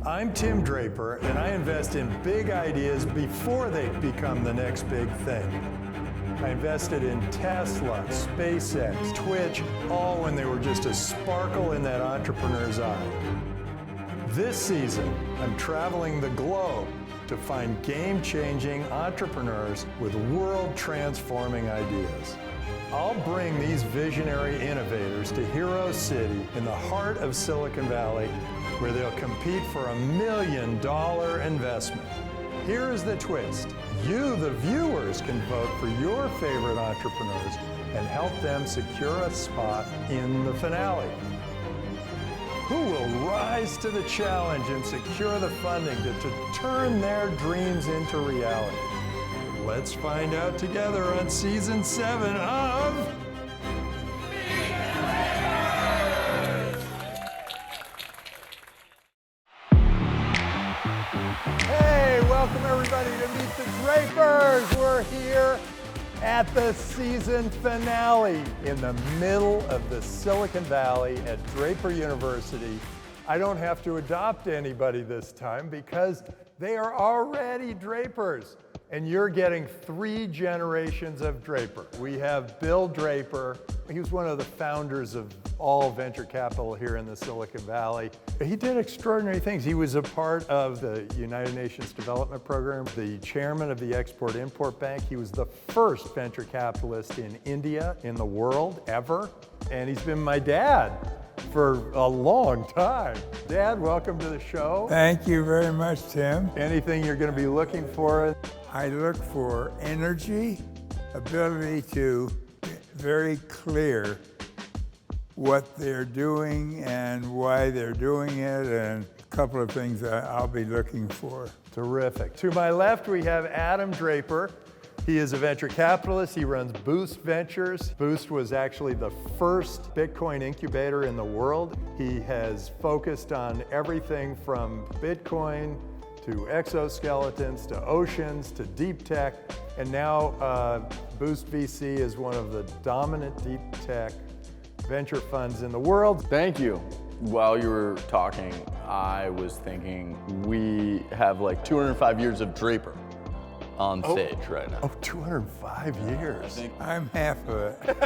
I'm Tim Draper, and I invest in big ideas before they become the next big thing. I invested in Tesla, SpaceX, Twitch, all when they were just a sparkle in that entrepreneur's eye. This season, I'm traveling the globe to find game-changing entrepreneurs with world-transforming ideas. I'll bring these visionary innovators to Hero City in the heart of Silicon Valley, where they'll compete for $1 million investment. Here's the twist. You, the viewers, can vote for your favorite entrepreneurs and help them secure a spot in the finale. Who will rise to the challenge and secure the funding to turn their dreams into reality? Let's find out together on Season 7 of... Hey, welcome everybody to Meet the Drapers. We're here at the season finale in the middle of the Silicon Valley at Draper University. I don't have to adopt anybody this time because they are already Drapers. And you're getting 3 generations of Draper. We have Bill Draper. He was one of the founders of all venture capital here in the Silicon Valley. He did extraordinary things. He was a part of the United Nations Development Program, the chairman of the Export-Import Bank. He was the first venture capitalist in India, in the world, ever. And he's been my dad for a long time. Dad, welcome to the show. Thank you very much, Tim. Anything you're going to be looking for? I look for energy, ability to be very clear what they're doing and why they're doing it, and a couple of things that I'll be looking for. Terrific. To my left, we have Adam Draper. He is a venture capitalist. He runs Boost Ventures. Boost was actually the first Bitcoin incubator in the world. He has focused on everything from Bitcoin to exoskeletons, to oceans, to deep tech. And now Boost VC is one of the dominant deep tech venture funds in the world. Thank you. While you were talking, I was thinking we have like 205 years of Draper on stage right now. Oh, 205 years. I'm half of it.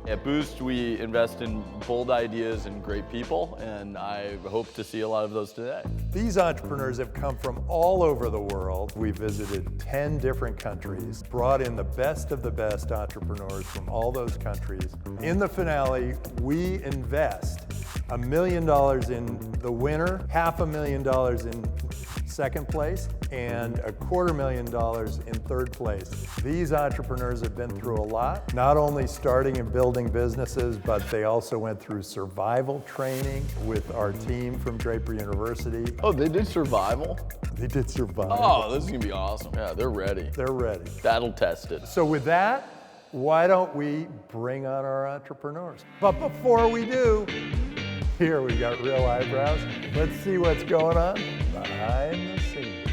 At Boost, we invest in bold ideas and great people, and I hope to see a lot of those today. These entrepreneurs have come from all over the world. We visited 10 different countries, brought in the best of the best entrepreneurs from all those countries. In the finale, we invest $1 million in the winner, $500,000 in second place, and $250,000 in third place. These entrepreneurs have been through a lot, not only starting and building businesses, but they also went through survival training with our team from Draper University. Oh, they did survival? They did survival. Oh, this is gonna be awesome. Yeah, they're ready. They're ready. Battle tested. So with that, why don't we bring on our entrepreneurs? But before we do, here we got real eyebrows. Let's see what's going on behind the scenes.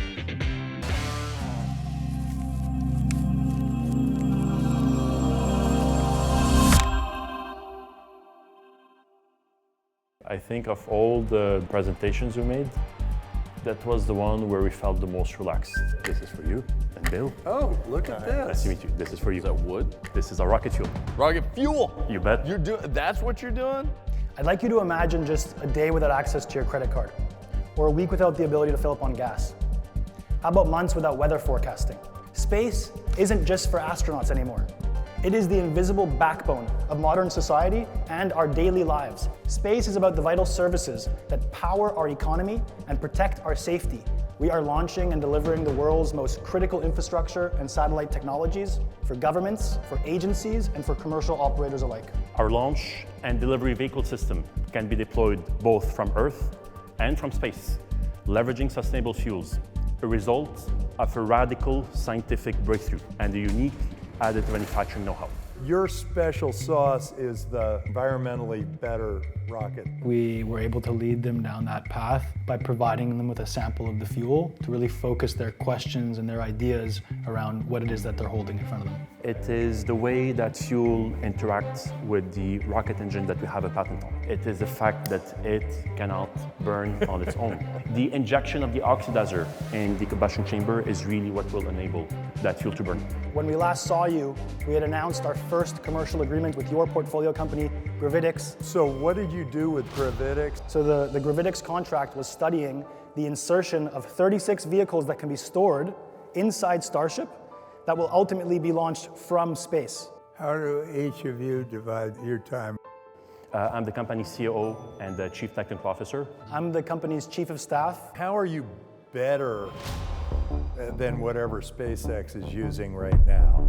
I think of all the presentations we made, that was the one where we felt the most relaxed. This is for you and Bill. Oh, look at this. Nice to meet you. This is for you. Is that wood? This is a rocket fuel. Rocket fuel! You bet. You're doing, that's what you're doing? I'd like you to imagine just a day without access to your credit card, or a week without the ability to fill up on gas. How about months without weather forecasting? Space isn't just for astronauts anymore. It is the invisible backbone of modern society and our daily lives. Space is about the vital services that power our economy and protect our safety. We are launching and delivering the world's most critical infrastructure and satellite technologies for governments, for agencies, and for commercial operators alike. Our launch and delivery vehicle system can be deployed both from Earth and from space, leveraging sustainable fuels, a result of a radical scientific breakthrough and a unique additive manufacturing know-how. Your special sauce is the environmentally better rocket. We were able to lead them down that path by providing them with a sample of the fuel to really focus their questions and their ideas around what it is that they're holding in front of them. It is the way that fuel interacts with the rocket engine that we have a patent on. It is the fact that it cannot burn on its own. The injection of the oxidizer in the combustion chamber is really what will enable that fuel to burn. When we last saw you, we had announced our first commercial agreement with your portfolio company, Gravitics. So what did you do with Gravitics? So the Gravitics contract was studying the insertion of 36 vehicles that can be stored inside Starship that will ultimately be launched from space. How do each of you divide your time? I'm the company's COO and the Chief Technical Officer. I'm the company's chief of staff. How are you better than whatever SpaceX is using right now?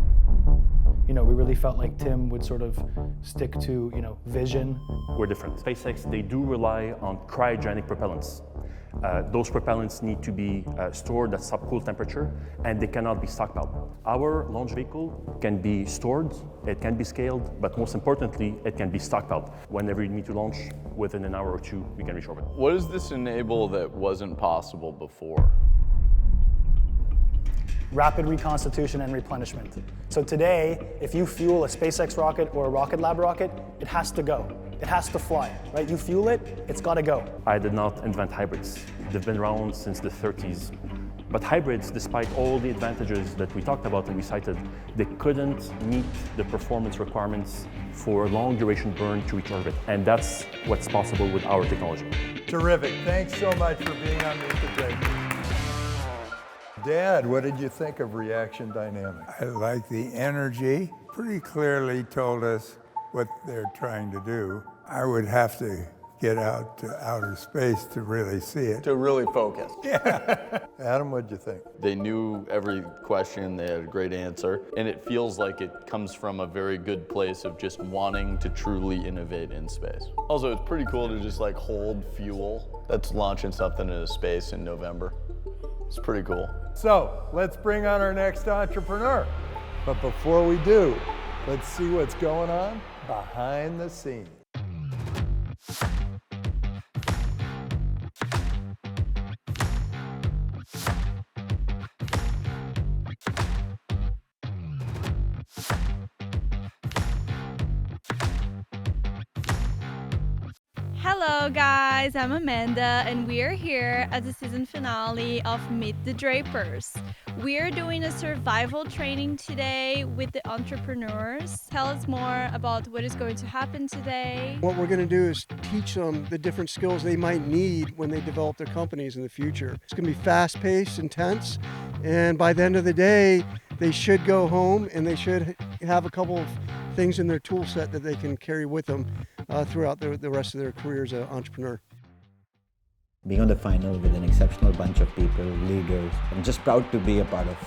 You know, we really felt like Tim would sort of stick to, vision. We're different. SpaceX, they do rely on cryogenic propellants. Those propellants need to be stored at subcool temperature, and they cannot be stockpiled. Our launch vehicle can be stored, it can be scaled, but most importantly, it can be stockpiled. Whenever you need to launch, within an hour or two, we can reach orbit. What does this enable that wasn't possible before? Rapid reconstitution and replenishment. So today, if you fuel a SpaceX rocket or a Rocket Lab rocket, it has to go. It has to fly, right? You fuel it, it's got to go. I did not invent hybrids. They've been around since the 30s. But hybrids, despite all the advantages that we talked about and we cited, they couldn't meet the performance requirements for long duration burn to reach orbit. And that's what's possible with our technology. Terrific. Thanks so much for being on Meet the Drapers. Dad, what did you think of reaction dynamics? I like the energy. Pretty clearly told us what they're trying to do. I would have to get out to outer space to really see it. To really focus. Adam, what'd you think? They knew every question, they had a great answer, and it feels like it comes from a very good place of just wanting to truly innovate in space. Also, it's pretty cool to just like hold fuel that's launching something into space in November. It's pretty cool. So, let's bring on our next entrepreneur. But before we do, let's see what's going on behind the scenes. Hello guys, I'm Amanda and we are here at the season finale of Meet the Drapers. We're doing a survival training today with the entrepreneurs. Tell us more about what is going to happen today. What we're going to do is teach them the different skills they might need when they develop their companies in the future. It's going to be fast-paced, intense, and by the end of the day, they should go home and they should have a couple of things in their tool set that they can carry with them throughout the rest of their career as an entrepreneur. Being on the final with an exceptional bunch of people, leaders, I'm just proud to be a part of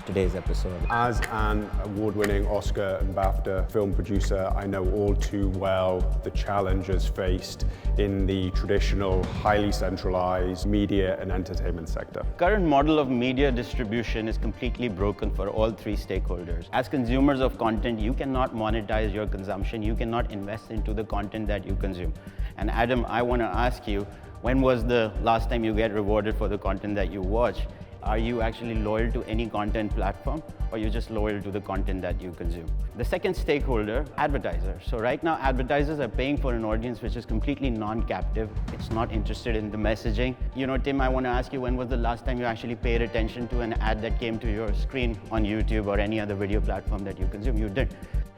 today's episode. As an award-winning Oscar and BAFTA film producer, I know all too well the challenges faced in the traditional, highly centralized media and entertainment sector. Current model of media distribution is completely broken for all three stakeholders. As consumers of content, you cannot monetize your consumption. You cannot invest into the content that you consume. And Adam, I want to ask you, when was the last time you get rewarded for the content that you watch? Are you actually loyal to any content platform, or you're just loyal to the content that you consume? The second stakeholder, advertisers. So right now, advertisers are paying for an audience which is completely non-captive. It's not interested in the messaging. You know, Tim, I want to ask you, when was the last time you actually paid attention to an ad that came to your screen on YouTube or any other video platform that you consume? You didn't.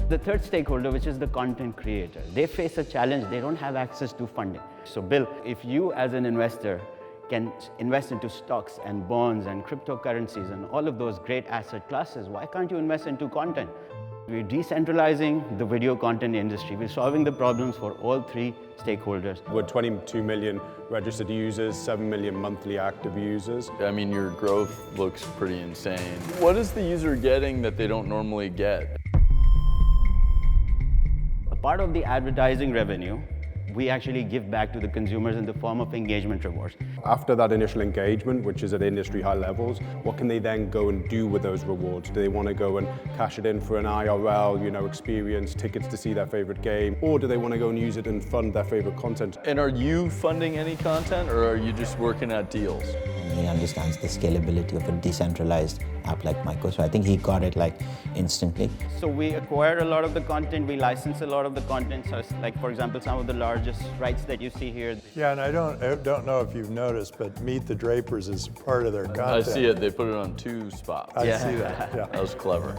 The third stakeholder, which is the content creator, they face a challenge. They don't have access to funding. So Bill, if you as an investor can invest into stocks and bonds and cryptocurrencies and all of those great asset classes, why can't you invest into content? We're decentralizing the video content industry. We're solving the problems for all three stakeholders. We're 22 million registered users, 7 million monthly active users. I mean, your growth looks pretty insane. What is the user getting that they don't normally get? A part of the advertising revenue We actually give back to the consumers in the form of engagement rewards. After that initial engagement, which is at industry high levels, what can they then go and do with those rewards? Do they want to go and cash it in for an IRL, experience, tickets to see their favorite game, or do they want to go and use it and fund their favorite content? And are you funding any content, or are you just working at deals? He understands the scalability of a decentralized app like Myco, so I think he got it like instantly. So we acquire a lot of the content, we license a lot of the content, so like for example some of the largest rights that you see here. Yeah, and I don't know if you've noticed, but Meet the Drapers is part of their content. I see it, they put it on 2 spots. I see that, yeah. That was clever.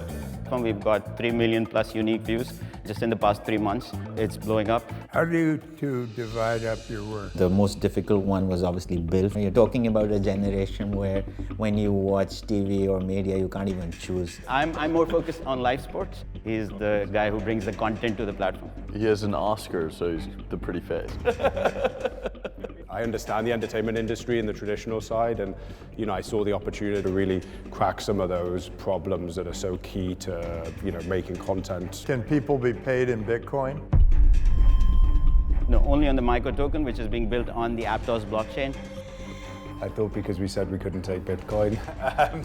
We've got 3 million plus unique views just in the past 3 months. It's blowing up. How do you two divide up your work? The most difficult one was obviously build. You're talking about a generation where when you watch TV or media, you can't even choose. I'm more focused on live sports. He's the guy who brings the content to the platform. He has an Oscar, so he's the pretty face. I understand the entertainment industry and the traditional side, and I saw the opportunity to really crack some of those problems that are so key to making content. Can people be paid in Bitcoin? No, only on the Myco token, which is being built on the Aptos blockchain. I thought because we said we couldn't take Bitcoin,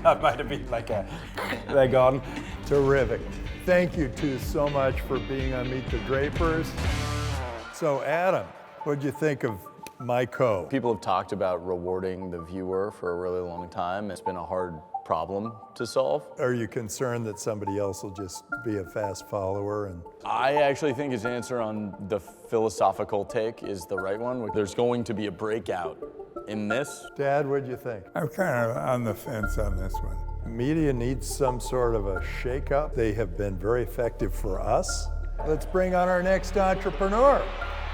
that might have been like they're gone. Terrific. Thank you two so much for being on Meet the Drapers. So Adam, what'd you think of Myco? People have talked about rewarding the viewer for a really long time. It's been a hard problem to solve. Are you concerned that somebody else will just be a fast follower? I actually think his answer on the philosophical take is the right one. There's going to be a breakout in this. Dad, what'd you think? I'm kind of on the fence on this one. Media needs some sort of a shake-up. They have been very effective for us. Let's bring on our next entrepreneur.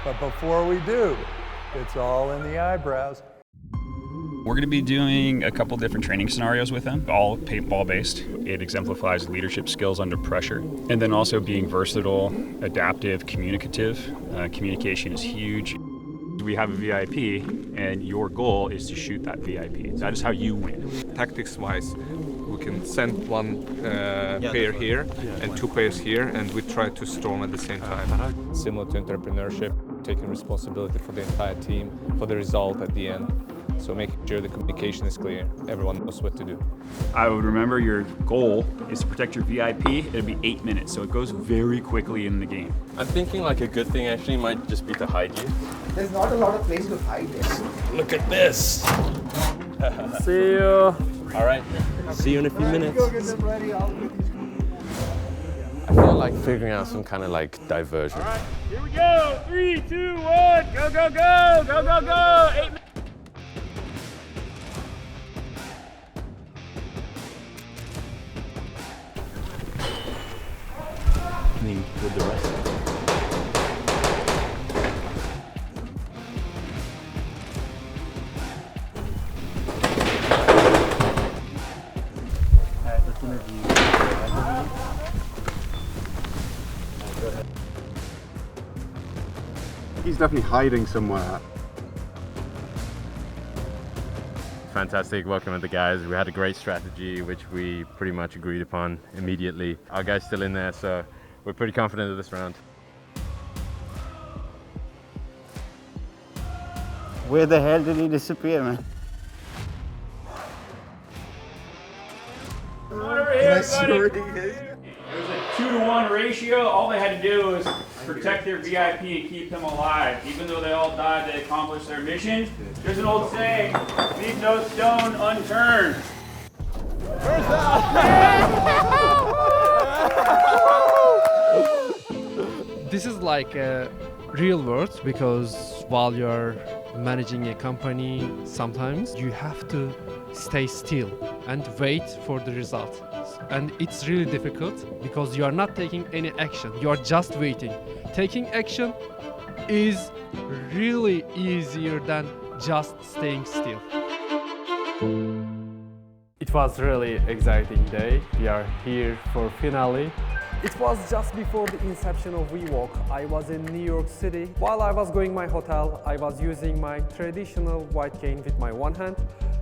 But before we do, it's all in the eyebrows. We're going to be doing a couple different training scenarios with them, all paintball based. It exemplifies leadership skills under pressure, and then also being versatile, adaptive, communicative. Communication is huge. We have a VIP, and your goal is to shoot that VIP. That is how you win. Tactics-wise, we can send one player here and 2 players here, and we try to storm at the same time. Similar to entrepreneurship, taking responsibility for the entire team, for the result at the end. So making sure the communication is clear, everyone knows what to do. I would remember your goal is to protect your VIP. It'll be 8 minutes, so it goes very quickly in the game. I'm thinking like a good thing actually might just be to hide you. There's not a lot of place to hide this. Look at this. See you. All right. See you in a few minutes. I feel like figuring out some kind of like diversion. All right, here we go. 3, 2, 1, go, go, go, go, go, go. 8 minutes. With the rest of it. Let's interview. He's definitely hiding somewhere. Fantastic working with the guys. We had a great strategy, which we pretty much agreed upon immediately. Our guy's still in there, so we're pretty confident of this round. Where the hell did he disappear, man? Over here, buddy. It was a 2-to-1 ratio. All they had to do was protect their VIP and keep them alive. Even though they all died, they accomplished their mission. There's an old saying, leave no stone unturned. This is like a real world because while you're managing a company, sometimes you have to stay still and wait for the result. And it's really difficult because you are not taking any action, you are just waiting. Taking action is really easier than just staying still. It was really exciting day. We are here for finale. It was just before the inception of WeWALK. I was in New York City. While I was going my hotel, I was using my traditional white cane with my one hand,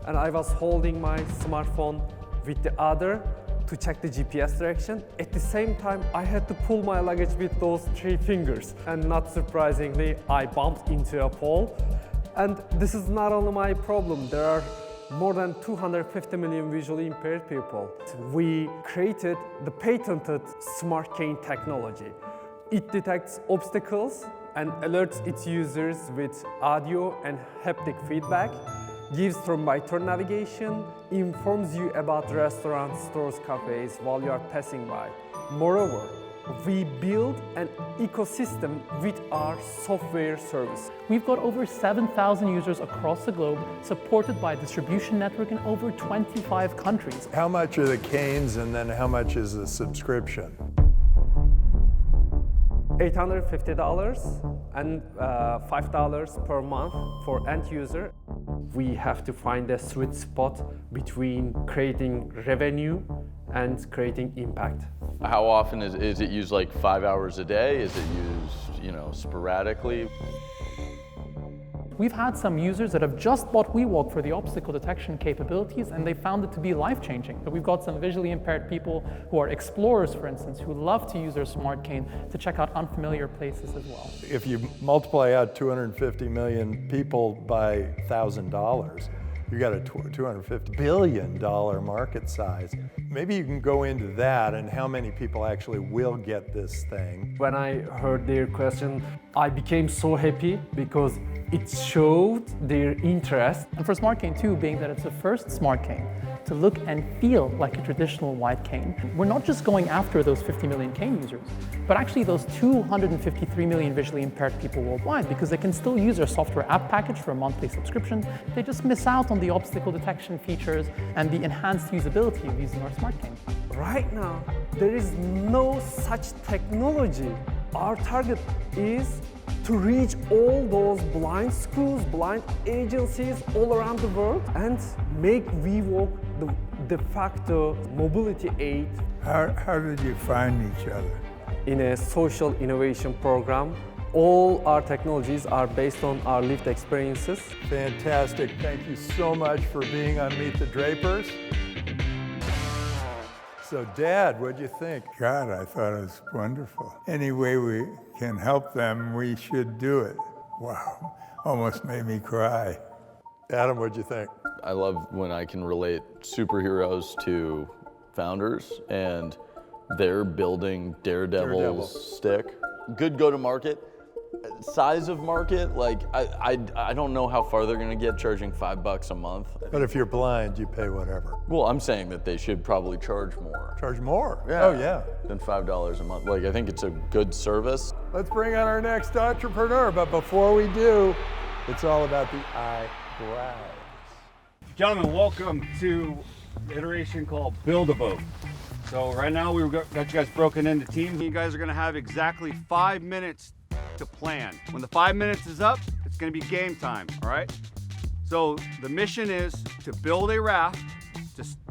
and I was holding my smartphone with the other. to check the GPS direction. At the same time, I had to pull my luggage with those 3 fingers. And not surprisingly, I bumped into a pole. And this is not only my problem. There are more than 250 million visually impaired people. We created the patented Smart Cane technology. It detects obstacles and alerts its users with audio and haptic feedback, gives turn-by-turn navigation, informs you about restaurants, stores, cafes while you are passing by. Moreover, we build an ecosystem with our software service. We've got over 7,000 users across the globe, supported by a distribution network in over 25 countries. How much are the canes and then how much is the subscription? $850 and $5 per month for end user. We have to find a sweet spot between creating revenue and creating impact. How often is it used, like 5 hours a day? Is it used, sporadically? We've had some users that have just bought WeWALK for the obstacle detection capabilities, and they found it to be life-changing. But we've got some visually impaired people who are explorers, for instance, who love to use their smart cane to check out unfamiliar places as well. If you multiply out 250 million people by $1,000, you got a $250 billion market size. Maybe you can go into that and how many people actually will get this thing. When I heard their question, I became so happy because it showed their interest. And for Smart Cane 2, being that it's the first Smart Cane to look and feel like a traditional white cane, we're not just going after those 50 million cane users, but actually those 253 million visually impaired people worldwide, because they can still use our software app package for a monthly subscription. They just miss out on the obstacle detection features and the enhanced usability of using our Smart Cane. Right now, there is no such technology. Our target is to reach all those blind schools, blind agencies all around the world and make WeWALK the de facto mobility aid. How did you find each other? In a social innovation program. All our technologies are based on our lived experiences. Fantastic. Thank you so much for being on Meet the Drapers. So, Dad, what'd you think? God, I thought it was wonderful. Any way we can help them, we should do it. Wow, almost made me cry. Adam, what'd you think? I love when I can relate superheroes to founders, and they're building Daredevil stick. Good go-to-market. Size of market, like I don't know how far they're gonna get charging $5 a month. But if you're blind, you pay whatever. Well, I'm saying that they should probably charge more. Charge more? Yeah. Oh, yeah. Than $5 a month. Like, I think it's a good service. Let's bring on our next entrepreneur, but before we do, it's all about the eyebrows. Gentlemen, welcome to the iteration called Build a Boat. So right now we've got you guys broken into teams. You guys are gonna have exactly 5 minutes to plan. When the 5 minutes is up, it's gonna be game time, all right? So the mission is to build a raft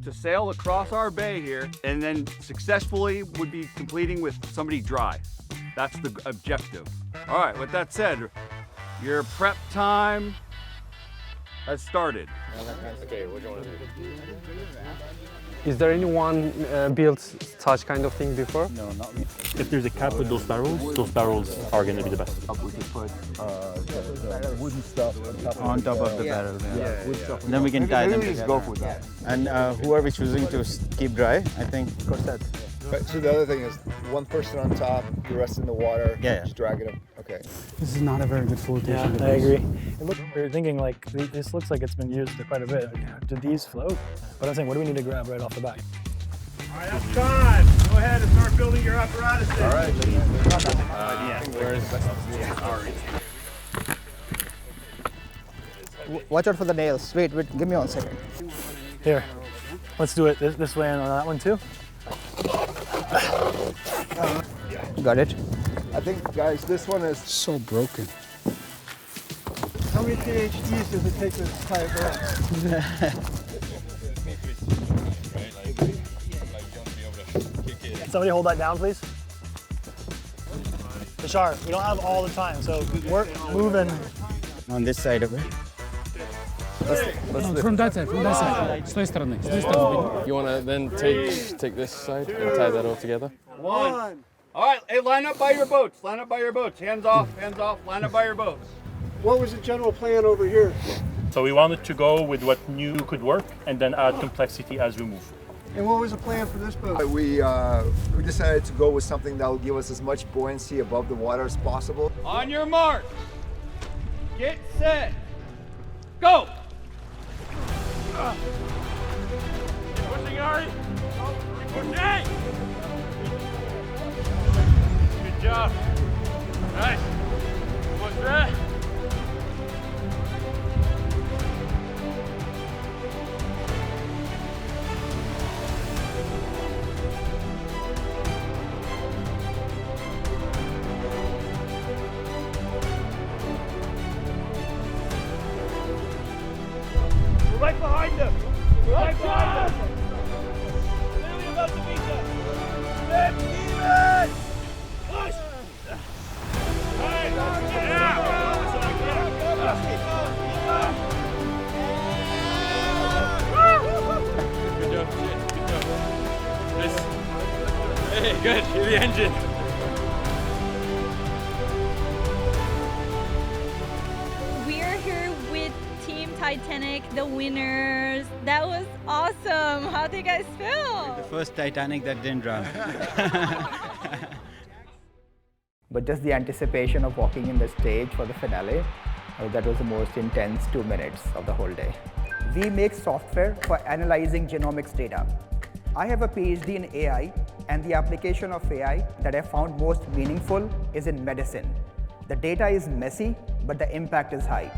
to sail across our bay here, and then successfully would be completing with somebody dry. That's the objective. All right, with that said, your prep time has started. Okay, what do you want to do? Is there anyone built such kind of thing before? No, not me. If there's a cap with those barrels are going to be the best. We could put wooden stuff on top of the barrel. Yeah. Then we can tie them together. Go for that. And who are we choosing to keep dry? I think Corset. Right, so the other thing is one person on top, the rest in the water, just dragging them. Okay. This is not a very good flotation. Yeah, I agree. We're thinking like, this looks like it's been used quite a bit. Did these float? But I'm saying, what do we need to grab right off the bat? All right, that's time. Go ahead and start building your apparatus. All right. Watch out for the nails. Wait, give me 1 second. Here, let's do it this way and on that one too. Got it. I think, guys, this one is so broken. How many PhDs does it take to tie it down? Can somebody hold that down, please? Bashar, we don't have all the time, so we're moving. On this side of it. From that side, С той стороны, с той стороны. You want to then take this side and tie that all together? One. All right, hey, line up by your boats. Line up by your boats. Hands off, line up by your boats. What was the general plan over here? So we wanted to go with what knew could work and then add complexity as we move. And what was the plan for this boat? We decided to go with something that will give us as much buoyancy above the water as possible. On your mark. Get set. Go. Pushing, Ari. Pushing. Good job. Nice. What's that? Right behind them. Right behind them. Clearly about to beat them. Let's keep it. Push. Hey, Good job, shit. Good job. Nice. Hey, good. You're the engine. We are here with Team Titanic, the winners. That was awesome. How do you guys feel? The first Titanic that didn't drown. But just the anticipation of walking in the stage for the finale, that was the most intense 2 minutes of the whole day. We make software for analyzing genomics data. I have a PhD in AI, and the application of AI that I found most meaningful is in medicine. The data is messy, but the impact is high.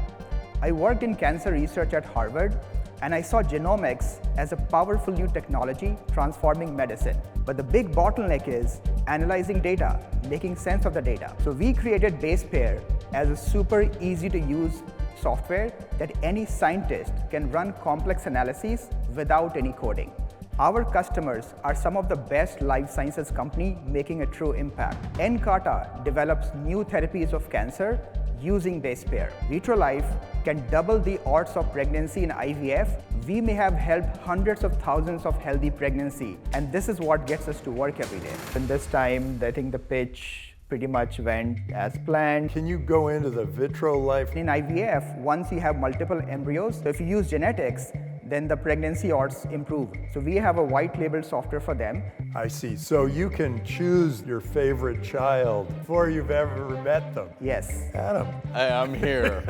I worked in cancer research at Harvard, and I saw genomics as a powerful new technology transforming medicine. But the big bottleneck is analyzing data, making sense of the data. So we created Basepair as a super easy to use software that any scientist can run complex analyses without any coding. Our customers are some of the best life sciences companies making a true impact. Nkarta develops new therapies of cancer using Basepair. Vitrolife can double the odds of pregnancy in IVF. We may have helped hundreds of thousands of healthy pregnancy, and this is what gets us to work every day. And this time, I think the pitch pretty much went as planned. Can you go into the Vitrolife? In IVF, once you have multiple embryos, so if you use genetics, then the pregnancy odds improve. So we have a white label software for them. I see. So you can choose your favorite child before you've ever met them. Yes. Adam. Hey, I'm here.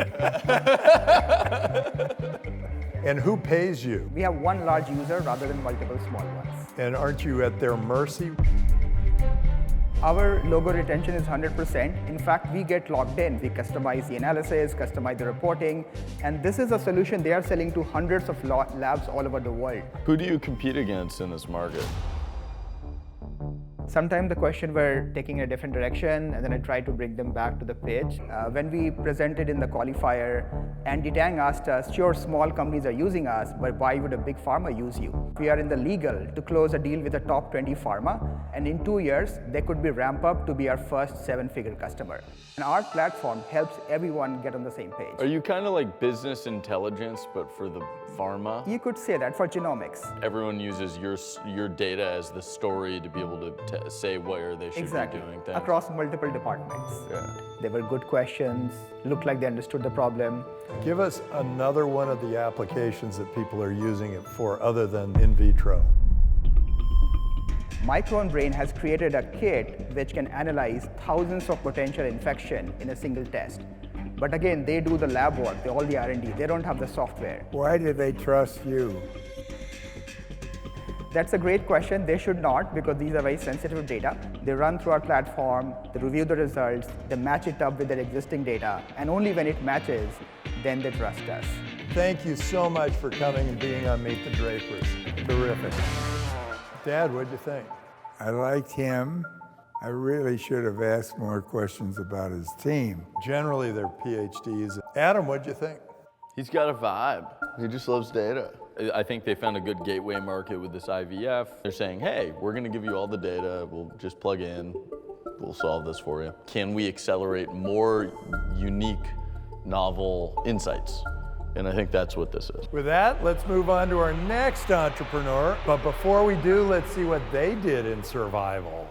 And who pays you? We have one large user rather than multiple small ones. And aren't you at their mercy? Our logo retention is 100%. In fact, we get logged in. We customize the analysis, customize the reporting, and this is a solution they are selling to hundreds of labs all over the world. Who do you compete against in this market? Sometimes the question were taking a different direction, and then I tried to bring them back to the page. When we presented in the qualifier, Andy Tang asked us, sure, small companies are using us, but why would a big pharma use you? We are in the legal to close a deal with a top 20 pharma, and in 2 years, they could be ramped up to be our first 7-figure customer. And our platform helps everyone get on the same page. Are you kind of like business intelligence, but for the pharma? You could say that for genomics. Everyone uses your data as the story to be able to say where they should be doing things. Across multiple departments. Yeah. They were good questions, looked like they understood the problem. Give us another one of the applications that people are using it for other than in vitro. Myco Brain has created a kit which can analyze thousands of potential infection in a single test. But again, they do the lab work, all the R&D. They don't have the software. Why do they trust you? That's a great question. They should not, because these are very sensitive data. They run through our platform, they review the results, they match it up with their existing data, and only when it matches, then they trust us. Thank you so much for coming and being on Meet the Drapers. Terrific. Dad, what'd you think? I liked him. I really should have asked more questions about his team. Generally, they're PhDs. Adam, what'd you think? He's got a vibe. He just loves data. I think they found a good gateway market with this IVF. They're saying, hey, we're gonna give you all the data. We'll just plug in. We'll solve this for you. Can we accelerate more unique, novel insights And I think that's what this is. With that, let's move on to our next entrepreneur. But before we do, let's see what they did in survival.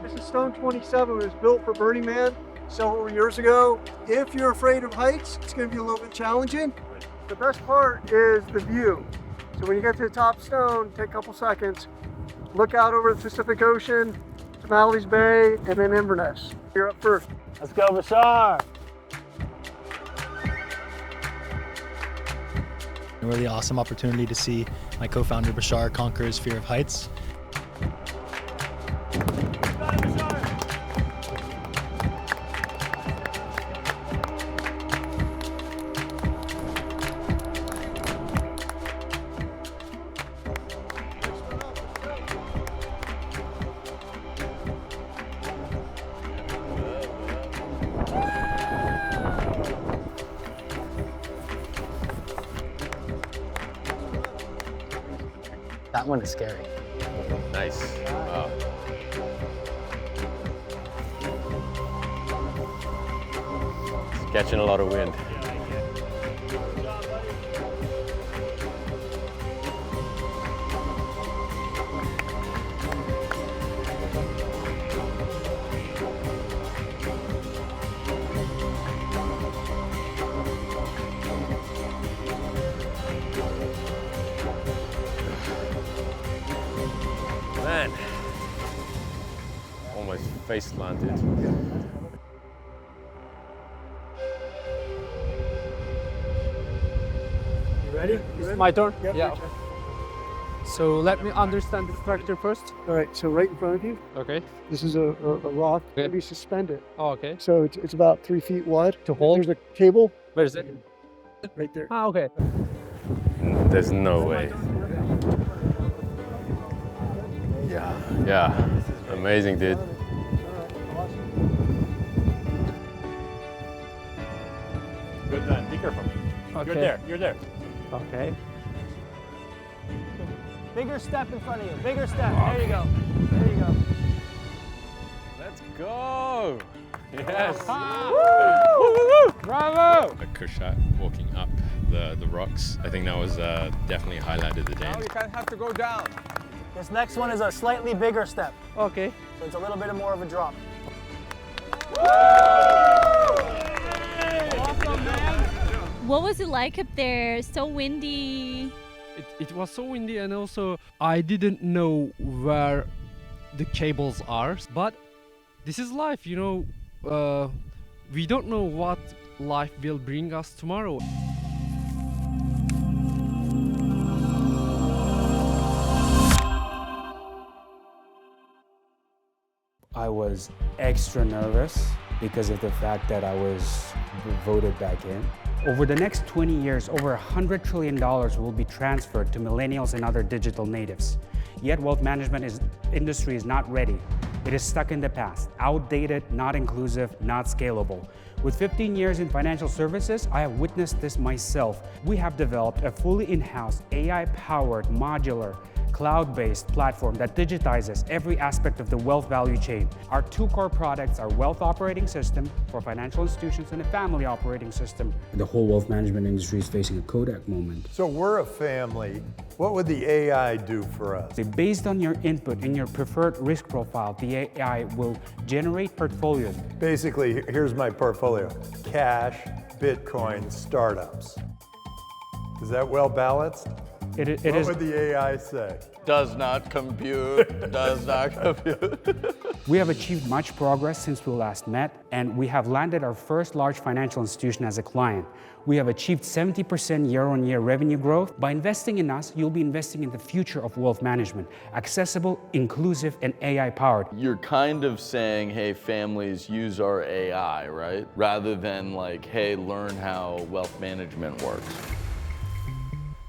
This is Stone 27. It was built for Burning Man several years ago. If you're afraid of heights, it's going to be a little bit challenging. The best part is the view. So when you get to the top stone, take a couple seconds, look out over the Pacific Ocean, Tamales Bay, and then Inverness. You're up first. Let's go, Bashar. A really awesome opportunity to see my co-founder Bashar conquer his fear of heights. That one is scary. Nice. Wow. It's catching a lot of wind. Man, almost face planted. You ready? It's my turn? Yep, Yeah. your turn. So let me understand the structure first. All right, so right in front of you, Okay. this is a rock. Maybe suspended. Oh, okay. So it's about 3 feet wide. To hold? There's a cable Where is it? right there. Ah, okay. There's no way. Yeah. Amazing, dude. Good then. Be careful. Okay. You're there. Okay. Bigger step in front of you. Bigger step. There you go. There you go. Let's go! Yes! Bravo! A good shot walking up the rocks. I think that was definitely highlighted the day. Now you kind of have to go down. This next one is a slightly bigger step. Okay. So it's a little bit more of a drop. Awesome, man. What was it like up there? So windy. It was so windy, and also I didn't know where the cables are. But this is life, you know. We don't know what life will bring us tomorrow. I was extra nervous because of the fact that I was voted back in. Over the next 20 years, over $100 trillion will be transferred to millennials and other digital natives. Yet wealth management industry is not ready. It is stuck in the past, outdated, not inclusive, not scalable. With 15 years in financial services, I have witnessed this myself. We have developed a fully in-house, AI-powered, modular, cloud-based platform that digitizes every aspect of the wealth value chain. Our two core products are Wealth Operating System for financial institutions and a Family Operating System. The whole wealth management industry is facing a Kodak moment. So we're a family. What would the AI do for us? Based on your input and your preferred risk profile, the AI will generate portfolios. Basically, here's my portfolio. Cash, Bitcoin, startups. Is that well balanced? What would the AI say? Does not compute, does not compute. We have achieved much progress since we last met, and we have landed our first large financial institution as a client. We have achieved 70% year-on-year revenue growth. By investing in us, you'll be investing in the future of wealth management, accessible, inclusive, and AI-powered. You're kind of saying, hey, families, use our AI, right? Rather than like, hey, learn how wealth management works.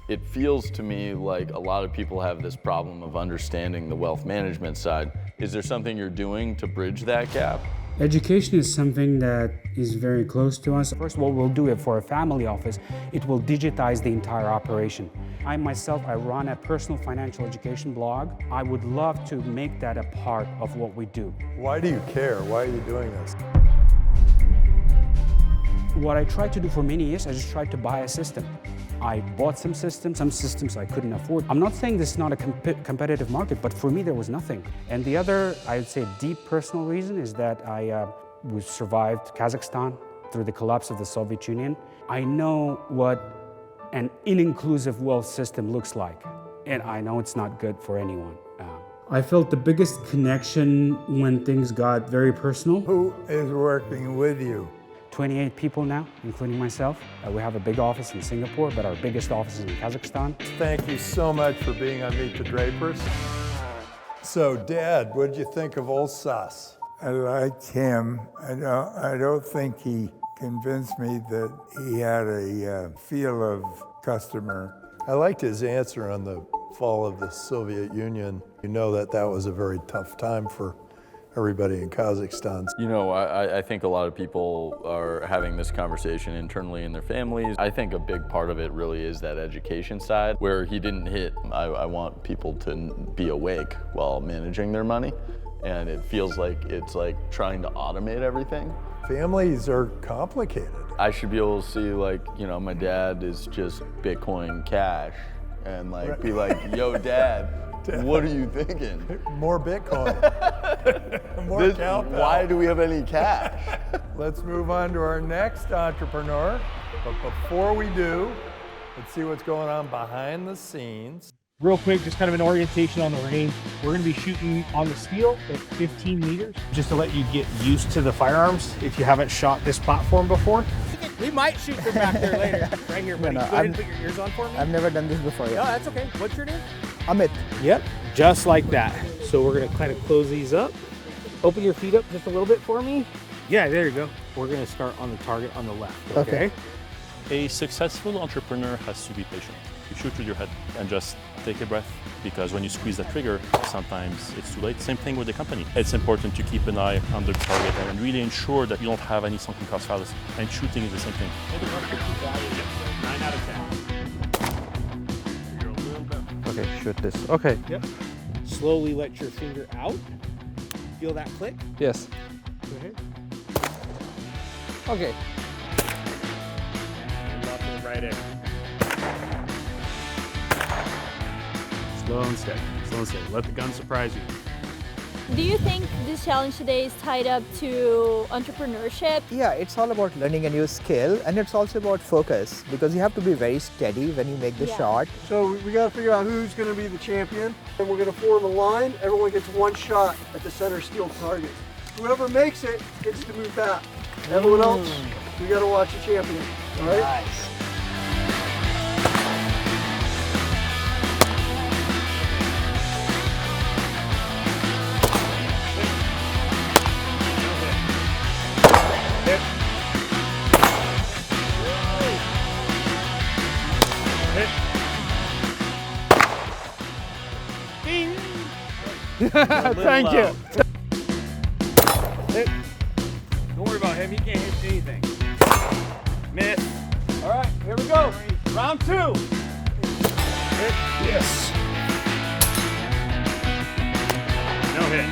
It feels to me like a lot of people have this problem of understanding the wealth management side. Is there something you're doing to bridge that gap? Education is something that is very close to us. First of all, we'll do it for a family office. It will digitize the entire operation. I run a personal financial education blog. I would love to make that a part of what we do. Why do you care? Why are you doing this? What I tried to do for many years, I just tried to buy a system. I bought some systems I couldn't afford. I'm not saying this is not a competitive market, but for me there was nothing. And the other, I would say, deep personal reason is that I survived Kazakhstan through the collapse of the Soviet Union. I know what an inclusive wealth system looks like, and I know it's not good for anyone. I felt the biggest connection when things got very personal. Who is working with you? 28 people now, including myself. We have a big office in Singapore, but our biggest office is in Kazakhstan. Thank you so much for being on Meet the Drapers. So, Dad, what did you think of old Sus? I liked him. I don't think he convinced me that he had a feel of customer. I liked his answer on the fall of the Soviet Union. You know that was a very tough time for everybody in Kazakhstan. You know, I think a lot of people are having this conversation internally in their families. I think a big part of it really is that education side, where he didn't hit, I want people to be awake while managing their money. And it feels like it's like trying to automate everything. Families are complicated. I should be able to see, like, you know, my dad is just Bitcoin Cash and like be like, yo, Dad, what are you thinking? More Bitcoin. More cowbell. Why do we have any cash? Let's move on to our next entrepreneur. But before we do, let's see what's going on behind the scenes. Real quick, just kind of an orientation on the range. We're going to be shooting on the steel at 15 meters, just to let you get used to the firearms if you haven't shot this platform before. We might shoot from back there later. Right here, buddy. Go ahead and put your ears on for me. I've never done this before yet. No, that's okay. What's your name? Amit. Yep, just like that. So we're going to kind of close these up. Open your feet up just a little bit for me. Yeah, there you go. We're going to start on the target on the left, okay? A successful entrepreneur has to be patient. You shoot with your head and just take a breath, because when you squeeze the trigger, sometimes it's too late. Same thing with the company. It's important to keep an eye on the target and really ensure that you don't have any sunken cost fallacy. And shooting is the same thing. 9 out of 10. You're a little bit. Okay, shoot this. Okay. Yep. Slowly let your finger out. Feel that click? Yes. Go ahead. Okay. And lock it right in. Slow and steady. Slow and steady. Let the gun surprise you. Do you think this challenge today is tied up to entrepreneurship? Yeah, it's all about learning a new skill, and it's also about focus, because you have to be very steady when you make the shot. So we got to figure out who's going to be the champion, and we're going to form a line. Everyone gets one shot at the center steel target. Whoever makes it gets to move back. Everyone else, we got to watch the champion. All right? Nice. Thank you. Don't worry about him. He can't hit anything. Miss. All right, here we go. Round 2. Hit. Yes. No hit.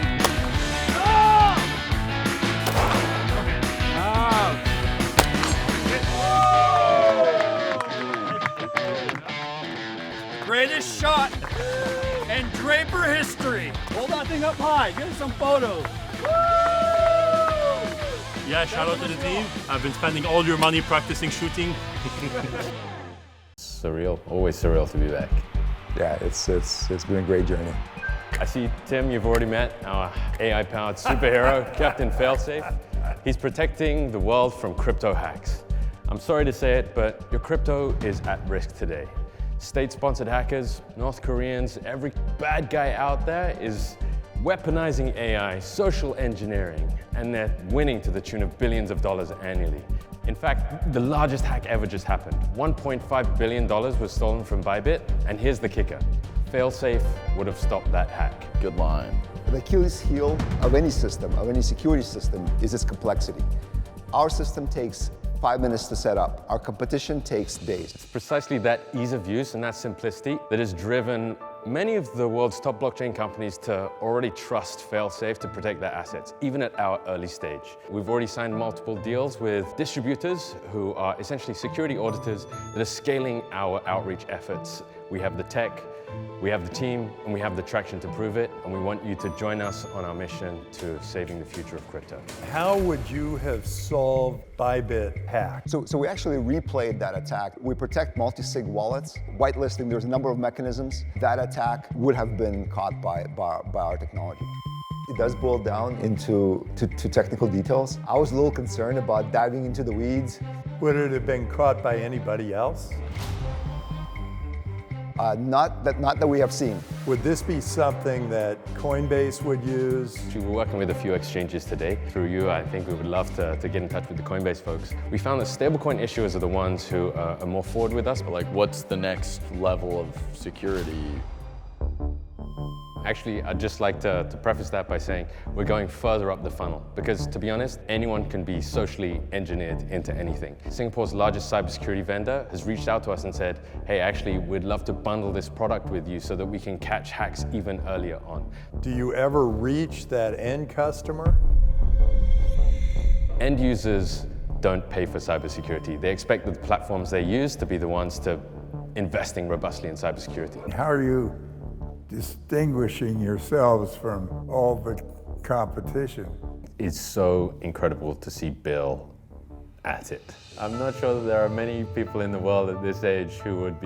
Oh! Out. Hit. Greatest shot in Draper history. Hold that thing up high. Get some photos. Yeah, shout out to the team. I've been spending all your money practicing shooting. Surreal. Always surreal to be back. Yeah, it's been a great journey. I see Tim, you've already met, our AI-powered superhero, Captain FailSafe. He's protecting the world from crypto hacks. I'm sorry to say it, but your crypto is at risk today. State-sponsored hackers, North Koreans, every bad guy out there is weaponizing AI, social engineering, and they're winning to the tune of billions of dollars annually. In fact, the largest hack ever just happened. $1.5 billion was stolen from Bybit, and here's the kicker. FailSafe would have stopped that hack. Good line. The Achilles heel of any system, of any security system, is its complexity. Our system takes 5 minutes to set up. Our competition takes days. It's precisely that ease of use and that simplicity that has driven many of the world's top blockchain companies to already trust FailSafe to protect their assets, even at our early stage. We've already signed multiple deals with distributors who are essentially security auditors that are scaling our outreach efforts. We have the tech, we have the team, and we have the traction to prove it, and we want you to join us on our mission to saving the future of crypto. How would you have solved Bybit hack? So we actually replayed that attack. We protect multi-sig wallets. Whitelisting, there's a number of mechanisms. That attack would have been caught by our technology. It does boil down into technical details. I was a little concerned about diving into the weeds. Would it have been caught by anybody else? Not that we have seen. Would this be something that Coinbase would use? We're working with a few exchanges today. Through you, I think we would love to get in touch with the Coinbase folks. We found that stablecoin issuers are the ones who are more forward with us. But like, what's the next level of security? Actually, I'd just like to preface that by saying we're going further up the funnel because, to be honest, anyone can be socially engineered into anything. Singapore's largest cybersecurity vendor has reached out to us and said, hey, actually, we'd love to bundle this product with you so that we can catch hacks even earlier on. Do you ever reach that end customer? End users don't pay for cybersecurity. They expect the platforms they use to be the ones to investing robustly in cybersecurity. How are you distinguishing yourselves from all the competition? It's so incredible to see Bill at it. I'm not sure that there are many people in the world at this age who would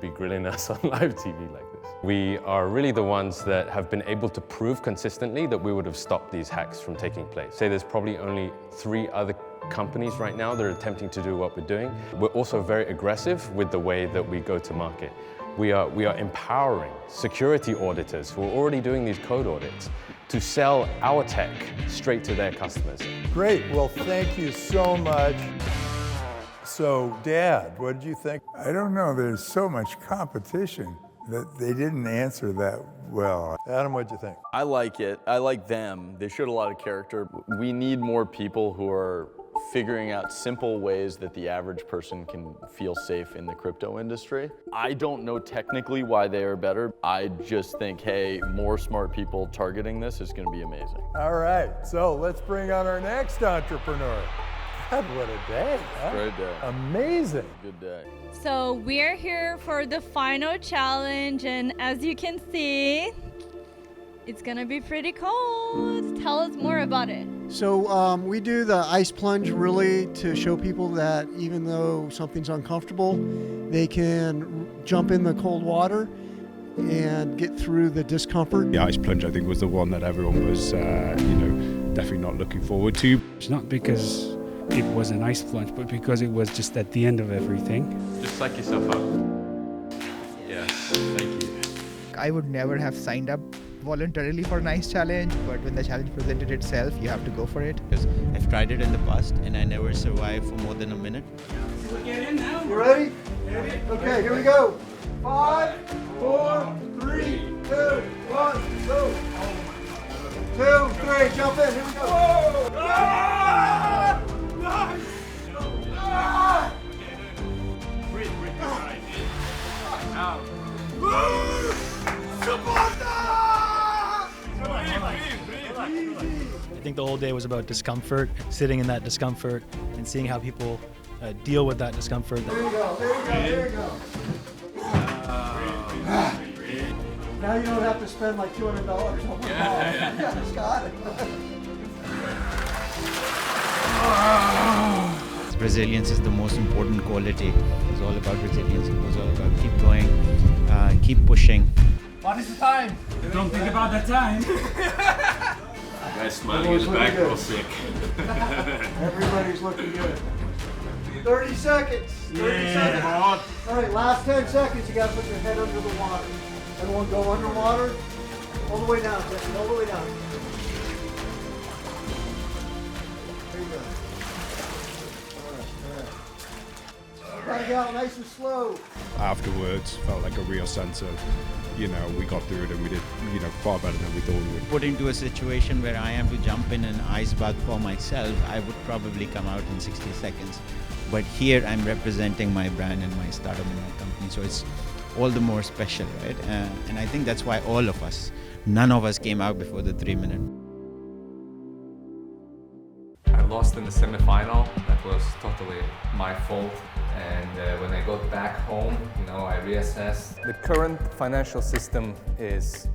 be grilling us on live TV like this. We are really the ones that have been able to prove consistently that we would have stopped these hacks from taking place. Say there's probably only 3 other companies right now that are attempting to do what we're doing. We're also very aggressive with the way that we go to market. We are empowering security auditors who are already doing these code audits to sell our tech straight to their customers. Great, well, thank you so much. So, Dad, what did you think? I don't know, there's so much competition that they didn't answer that well. Adam, what'd you think? I like it. I like them. They showed a lot of character. We need more people who are figuring out simple ways that the average person can feel safe in the crypto industry. I don't know technically why they are better. I just think, hey, more smart people targeting this is going to be amazing. All right, so let's bring on our next entrepreneur. God, what a day, huh? Great day. Amazing. Good day. So we're here for the final challenge, and as you can see, it's gonna be pretty cold. Tell us more about it. So we do the ice plunge really to show people that even though something's uncomfortable, they can jump in the cold water and get through the discomfort. The ice plunge, I think, was the one that everyone was, definitely not looking forward to. It's not because it was an ice plunge, but because it was just at the end of everything. Just psych yourself up. Yes, thank you. I would never have signed up voluntarily for an ice challenge, but when the challenge presented itself, you have to go for it. Because I've tried it in the past and I never survived for more than a minute. You ready? Okay, here we go. 5, 4, 3, 2, 1, go. 2, 3, jump in, here we go. Ah! Nice! Ah! Breathe right in. Out. I think the whole day was about discomfort, sitting in that discomfort and seeing how people deal with that discomfort. There you go, there you go, there you go. Now you don't have to spend like $200 on yeah, Scott. Resilience is the most important quality. It's all about resilience. It was all about keep going, keep pushing. What is the time? Don't think about the time. Guy's smiling in the back, real sick. Everybody's looking good. 30 seconds. 30 seconds. Hot. All right, last 10 seconds. You got to put your head under the water. Everyone go underwater. All the way down, Jesse. All the way down. There you go. All right. Gotta get out nice and slow. Afterwards, felt like a real sense of, we got through it and we did, far better than we thought we would. Put into a situation where I am to jump in an ice bath for myself, I would probably come out in 60 seconds. But here I'm representing my brand and my startup and my company, so it's all the more special, right? And I think that's why all of us, none of us came out before the 3 minute. I lost in the semifinal. That was totally my fault. And when I got back home, I reassessed. The current financial system is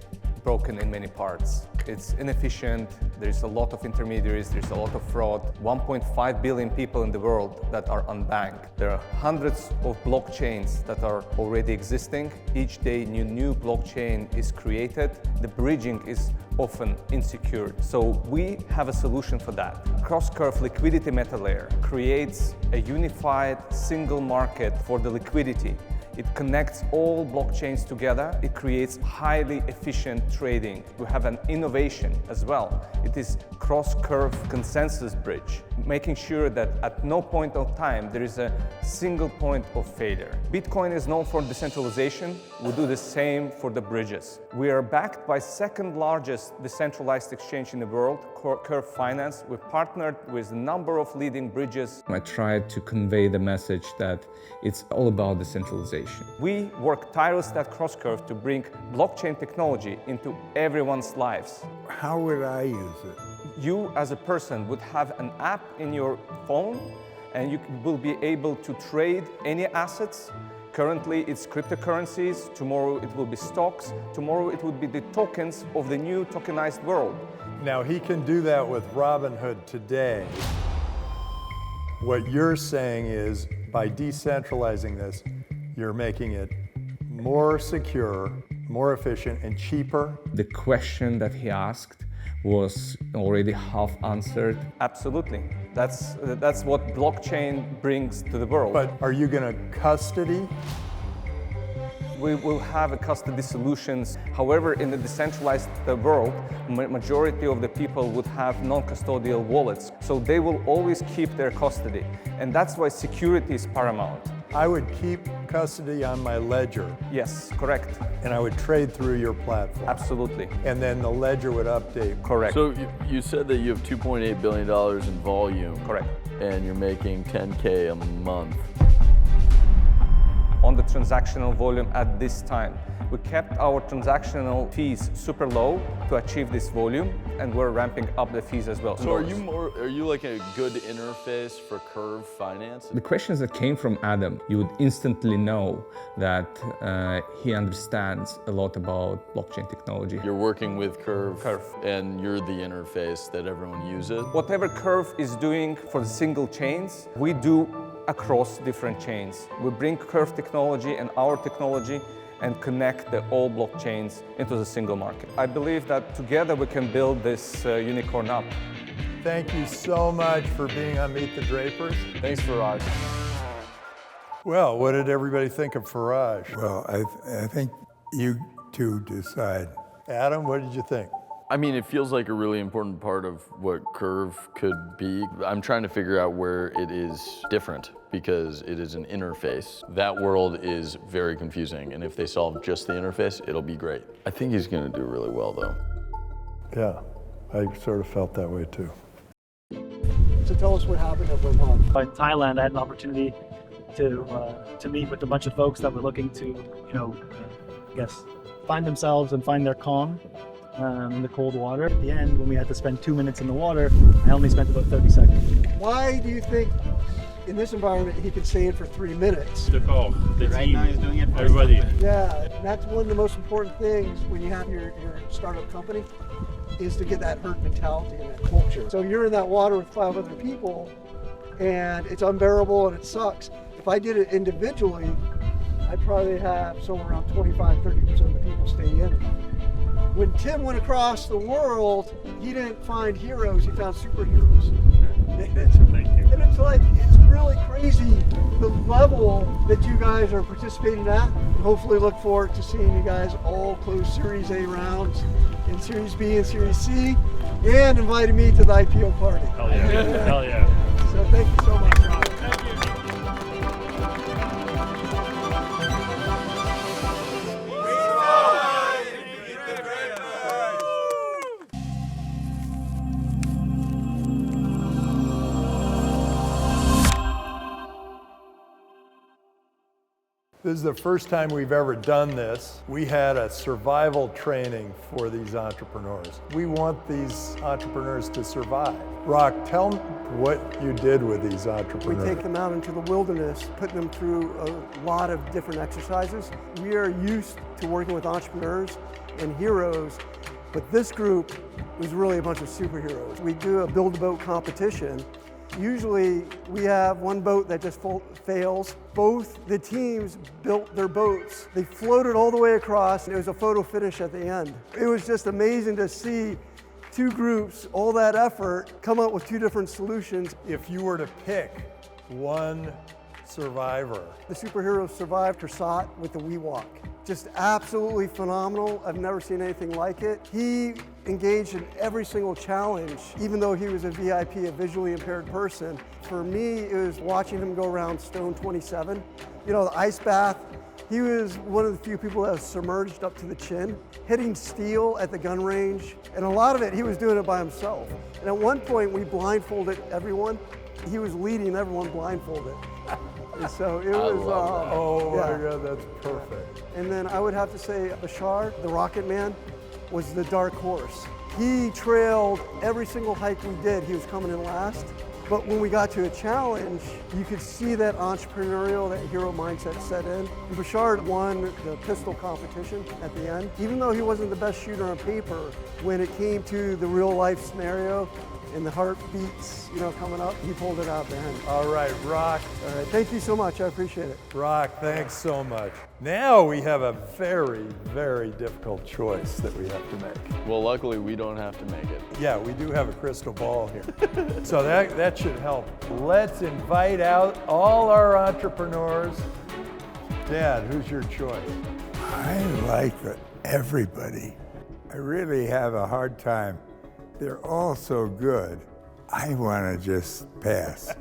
broken in many parts. It's inefficient, there's a lot of intermediaries, there's a lot of fraud. 1.5 billion people in the world that are unbanked. There are hundreds of blockchains that are already existing. Each day new blockchain is created. The bridging is often insecure. So we have a solution for that. CrossCurve liquidity meta layer creates a unified single market for the liquidity. It connects all blockchains together. It creates highly efficient trading. We have an innovation as well. It is CrossCurve consensus bridge, making sure that at no point of time there is a single point of failure. Bitcoin is known for decentralization. We do the same for the bridges. We are backed by second largest decentralized exchange in the world, Curve Finance. We've partnered with a number of leading bridges. I tried to convey the message that it's all about decentralization. We work tirelessly at CrossCurve to bring blockchain technology into everyone's lives. How would I use it? You as a person would have an app in your phone and you will be able to trade any assets. Currently it's cryptocurrencies, tomorrow it will be stocks, tomorrow it would be the tokens of the new tokenized world. Now he can do that with Robinhood today. What you're saying is by decentralizing this, you're making it more secure, more efficient, and cheaper. The question that he asked was already half answered. Absolutely. That's what blockchain brings to the world. But are you going to custody? We will have a custody solutions. However, in the decentralized world, majority of the people would have non-custodial wallets. So they will always keep their custody. And that's why security is paramount. I would keep custody on my ledger. Yes, correct. And I would trade through your platform. Absolutely. And then the ledger would update. Correct. So you said that you have $2.8 billion in volume. Correct. And you're making 10K a month. On the transactional volume at this time. We kept our transactional fees super low to achieve this volume, and we're ramping up the fees as well. So are you like a good interface for Curve Finance? The questions that came from Adam, you would instantly know that he understands a lot about blockchain technology. You're working with Curve, and you're the interface that everyone uses. Whatever Curve is doing for the single chains, we do across different chains. We bring Curve technology and our technology and connect the all blockchains into the single market. I believe that together we can build this unicorn up. Thank you so much for being on Meet the Drapers. Thanks, Faraj. Well, what did everybody think of Faraj? Well, I think you two decide. Adam, what did you think? I mean, it feels like a really important part of what Curve could be. I'm trying to figure out where it is different because it is an interface. That world is very confusing, and if they solve just the interface, it'll be great. I think he's gonna do really well, though. Yeah, I sort of felt that way, too. So tell us what happened at WeWALK. In Thailand, I had an opportunity to meet with a bunch of folks that were looking to, I guess, find themselves and find their calm in the cold water. At the end, when we had to spend 2 minutes in the water, I only spent about 30 seconds. Why do you think in this environment he could stay in for 3 minutes? Right now he's doing it for everybody. Yeah, that's one of the most important things when you have your startup company is to get that herd mentality and that culture. So you're in that water with 5 other people and it's unbearable and it sucks. If I did it individually, I'd probably have somewhere around 25–30% of the people stay in it. When Tim went across the world, he didn't find heroes, he found superheroes. And it's like, it's really crazy the level that you guys are participating at. And hopefully look forward to seeing you guys all close Series A rounds in Series B and Series C, and inviting me to the IPO party. Hell yeah, hell yeah. So thank you so much. Thank you. This is the first time we've ever done this. We had a survival training for these entrepreneurs. We want these entrepreneurs to survive. Rock, tell them what you did with these entrepreneurs. We take them out into the wilderness, putting them through a lot of different exercises. We are used to working with entrepreneurs and heroes, but this group was really a bunch of superheroes. We do a build-a-boat competition. Usually we have one boat that just fails. Both the teams built their boats. They floated all the way across, and it was a photo finish at the end. It was just amazing to see two groups, all that effort, come up with two different solutions. If you were to pick one survivor. The superhero survived Kersat with the WeWALK. Just absolutely phenomenal. I've never seen anything like it. He engaged in every single challenge, even though he was a VIP, a visually impaired person. For me, it was watching him go around Stone 27. You know, the ice bath. He was one of the few people that was submerged up to the chin, hitting steel at the gun range. And a lot of it, he was doing it by himself. And at one point, we blindfolded everyone. He was leading everyone blindfolded. And so it was, oh my God, that's perfect. And then I would have to say Bashar, the Rocket Man, was the dark horse. He trailed every single hike we did. He was coming in last. But when we got to a challenge, you could see that entrepreneurial, that hero mindset set in. And Bashar won the pistol competition at the end. Even though he wasn't the best shooter on paper, when it came to the real life scenario, and the heartbeats, you know, coming up, he pulled it out then. All right, Rock. All right, thank you so much, I appreciate it. Rock, thanks so much. Now we have a very, very difficult choice that we have to make. Well, luckily we don't have to make it. Yeah, we do have a crystal ball here. So that should help. Let's invite out all our entrepreneurs. Dad, who's your choice? I like everybody. I really have a hard time. They're all so good. I want to just pass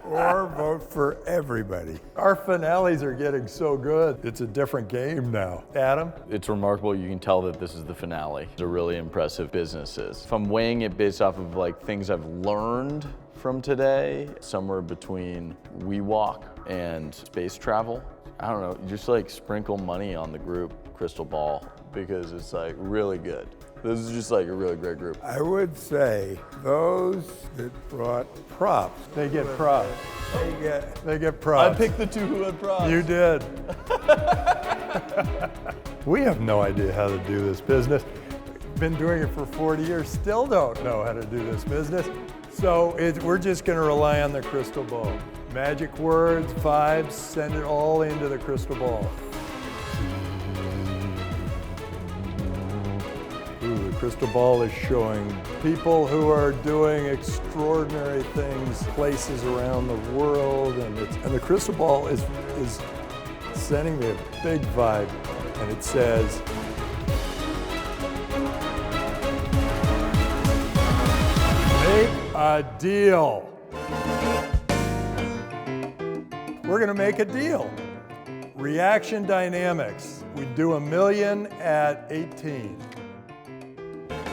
or vote for everybody. Our finales are getting so good. It's a different game now. Adam? It's remarkable. You can tell that this is the finale. They're really impressive businesses. If I'm weighing it based off of like things I've learned from today, somewhere between WeWALK and space travel. I don't know, just like sprinkle money on the group crystal ball because it's like really good. This is just like a really great group. I would say those that brought props. They get props. They get props. I picked the two who had props. You did. We have no idea how to do this business. Been doing it for 40 years, still don't know how to do this business. So we're just gonna rely on the crystal ball. Magic words, vibes, send it all into the crystal ball. Ooh, the crystal ball is showing people who are doing extraordinary things, places around the world, and the crystal ball is sending me a big vibe, and it says, make a deal. We're gonna make a deal. Reaction dynamics. We do $1 million at 18.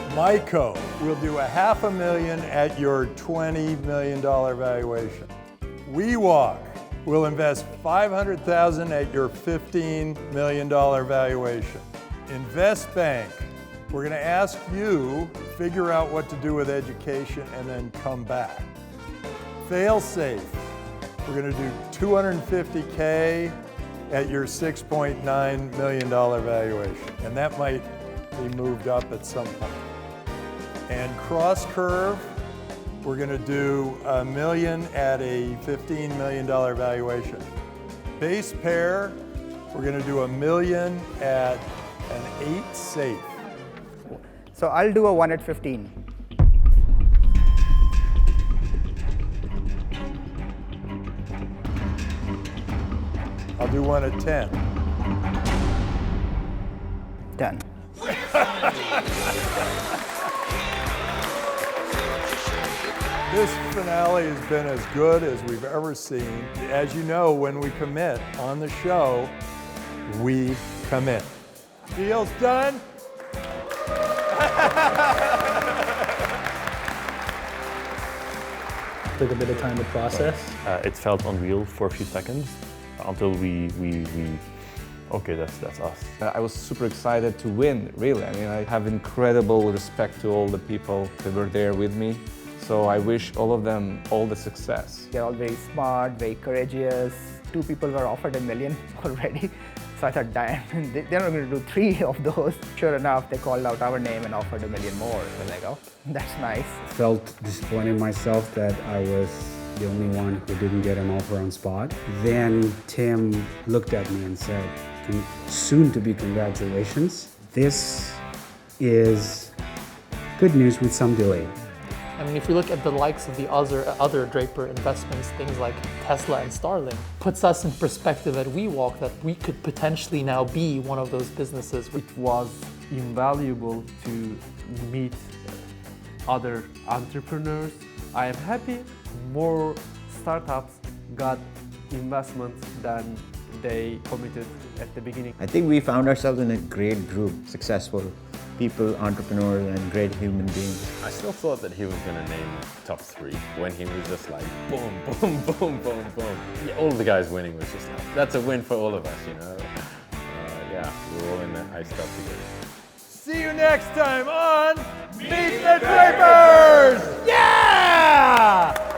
Myco, we'll do $500,000 at your $20 million valuation. WeWALK, we'll invest $500,000 at your $15 million valuation. Investbanq, we're gonna ask you, figure out what to do with education and then come back. FailSafe, we're gonna do $250K at your $6.9 million valuation. And that might be moved up at some point. And CrossCurve, we're gonna do $1 million at a $15 million valuation. Basepair, we're gonna do $1 million at an 8 safe. So I'll do a 1 at 15. I'll do 1 at 10. Done. This finale has been as good as we've ever seen. As you know, when we commit on the show, we commit. Deal's done? Took a bit of time to process. It felt unreal for a few seconds until we okay, that's us. I was super excited to win, really. I mean, I have incredible respect to all the people that were there with me. So I wish all of them all the success. They're all very smart, very courageous. 2 people were offered $1 million already. So I thought, damn, they're not going to do 3 of those. Sure enough, they called out our name and offered $1 million more. I was like, oh, that's nice. Felt disappointed myself that I was the only one who didn't get an offer on spot. Then Tim looked at me and said, soon to be congratulations. This is good news with some delay. I mean, if we look at the likes of the other Draper investments, things like Tesla and Starlink, puts us in perspective at WeWALK that we could potentially now be one of those businesses. It was invaluable to meet other entrepreneurs. I am happy more startups got investment than they committed at the beginning. I think we found ourselves in a great group, successful people, entrepreneurs, and great human beings. I still thought that he was going to name top 3 when he was just like boom, boom, boom, boom, boom. Yeah, all the guys winning was just like, that's a win for all of us, you know. Yeah, we're all in the high stuff together. See you next time on Meet the Drapers! Yeah!